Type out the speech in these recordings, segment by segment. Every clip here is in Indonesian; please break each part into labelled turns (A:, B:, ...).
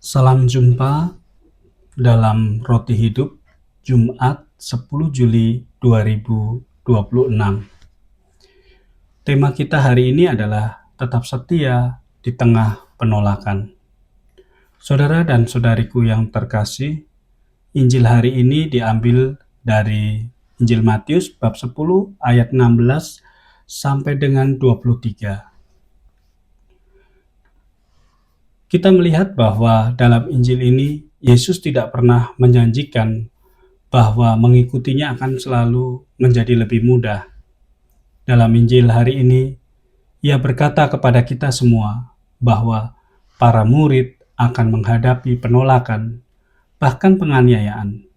A: Salam jumpa dalam Roti Hidup Jumat 10 Juli 2026. Tema kita hari ini adalah tetap setia di tengah penolakan. Saudara dan saudariku yang terkasih, Injil hari ini diambil dari Injil Matius bab 10 ayat 16 sampai dengan 23. Kita melihat bahwa dalam Injil ini Yesus tidak pernah menjanjikan bahwa mengikutinya akan selalu menjadi lebih mudah. Dalam Injil hari ini, Ia berkata kepada kita semua bahwa para murid akan menghadapi penolakan, bahkan penganiayaan.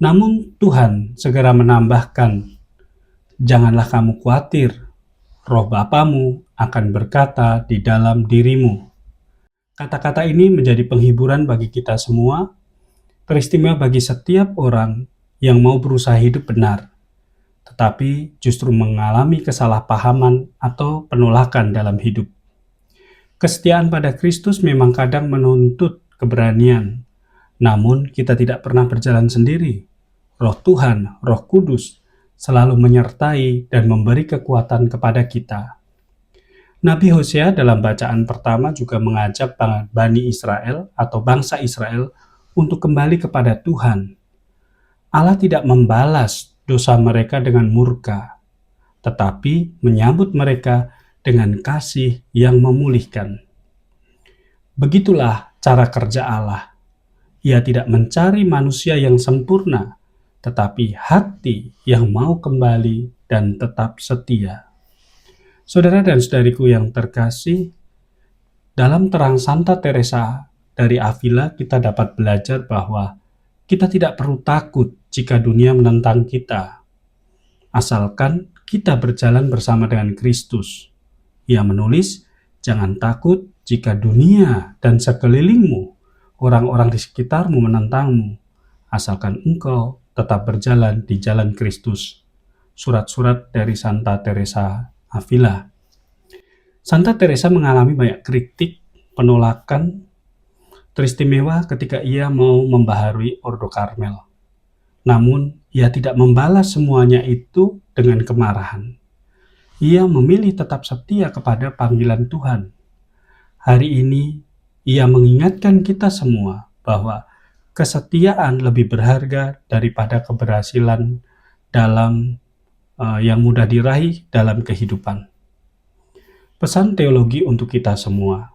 A: Namun Tuhan segera menambahkan, "Janganlah kamu khawatir, Roh Bapamu akan berkata di dalam dirimu." Kata-kata ini menjadi penghiburan bagi kita semua, teristimewa bagi setiap orang yang mau berusaha hidup benar, tetapi justru mengalami kesalahpahaman atau penolakan dalam hidup. Kesetiaan pada Kristus memang kadang menuntut keberanian, namun kita tidak pernah berjalan sendiri. Roh Tuhan, Roh Kudus, selalu menyertai dan memberi kekuatan kepada kita. Nabi Hosea dalam bacaan pertama juga mengajak Bani Israel atau bangsa Israel untuk kembali kepada Tuhan. Allah tidak membalas dosa mereka dengan murka, tetapi menyambut mereka dengan kasih yang memulihkan. Begitulah cara kerja Allah. Ia tidak mencari manusia yang sempurna, tetapi hati yang mau kembali dan tetap setia. Saudara dan saudariku yang terkasih, dalam terang Santa Teresa dari Avila kita dapat belajar bahwa kita tidak perlu takut jika dunia menentang kita, asalkan kita berjalan bersama dengan Kristus. Ia menulis, "Jangan takut jika dunia dan sekelilingmu, orang-orang di sekitarmu menentangmu, asalkan engkau tetap berjalan di jalan Kristus." Surat-surat dari Santa Teresa Avila. Santa Teresa mengalami banyak kritik, penolakan, teristimewa ketika ia mau membaharui Ordo Karmel. Namun, ia tidak membalas semuanya itu dengan kemarahan. Ia memilih tetap setia kepada panggilan Tuhan. Hari ini, ia mengingatkan kita semua bahwa kesetiaan lebih berharga daripada keberhasilan dalam yang mudah diraih dalam kehidupan. Pesan teologi untuk kita semua.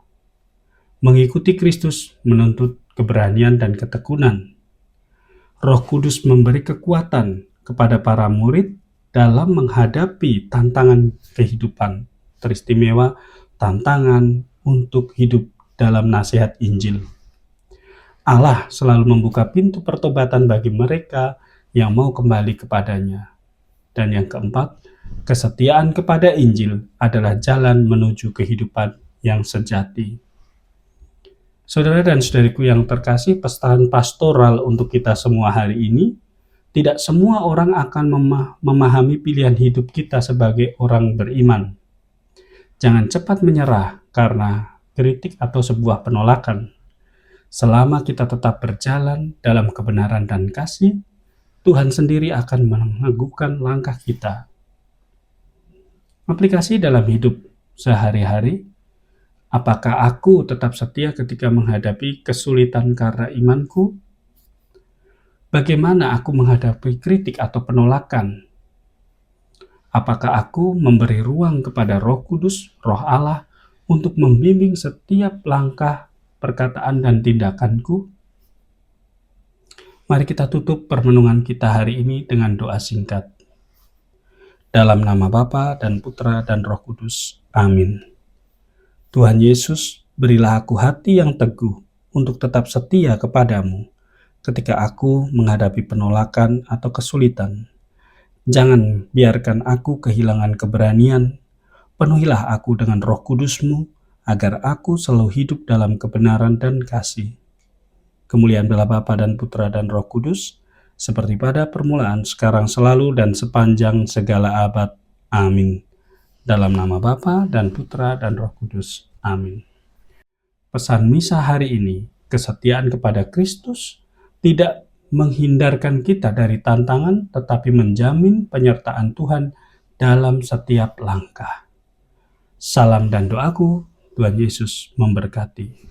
A: Mengikuti Kristus menuntut keberanian dan ketekunan. Roh Kudus memberi kekuatan kepada para murid dalam menghadapi tantangan kehidupan, teristimewa tantangan untuk hidup dalam nasihat Injil. Allah selalu membuka pintu pertobatan bagi mereka yang mau kembali kepadanya. Dan yang keempat, kesetiaan kepada Injil adalah jalan menuju kehidupan yang sejati. Saudara dan saudariku yang terkasih, pesan pastoral untuk kita semua hari ini, tidak semua orang akan memahami pilihan hidup kita sebagai orang beriman. Jangan cepat menyerah karena kritik atau sebuah penolakan. Selama kita tetap berjalan dalam kebenaran dan kasih, Tuhan sendiri akan meneguhkan langkah kita. Aplikasi dalam hidup sehari-hari, apakah aku tetap setia ketika menghadapi kesulitan karena imanku? Bagaimana aku menghadapi kritik atau penolakan? Apakah aku memberi ruang kepada Roh Kudus, Roh Allah, untuk membimbing setiap langkah, perkataan, dan tindakanku? Mari kita tutup permenungan kita hari ini dengan doa singkat. Dalam nama Bapa dan Putra dan Roh Kudus. Amin. Tuhan Yesus, berilah aku hati yang teguh untuk tetap setia kepadamu ketika aku menghadapi penolakan atau kesulitan. Jangan biarkan aku kehilangan keberanian. Penuhilah aku dengan Roh Kudus-Mu agar aku selalu hidup dalam kebenaran dan kasih. Kemuliaan bela Bapa dan Putra dan Roh Kudus, seperti pada permulaan, sekarang, selalu, dan sepanjang segala abad. Amin. Dalam nama Bapa dan Putra dan Roh Kudus. Amin. Pesan misa hari ini, Kesetiaan kepada Kristus tidak menghindarkan kita dari tantangan, tetapi menjamin penyertaan Tuhan dalam setiap langkah. Salam dan doaku, Tuhan Yesus memberkati.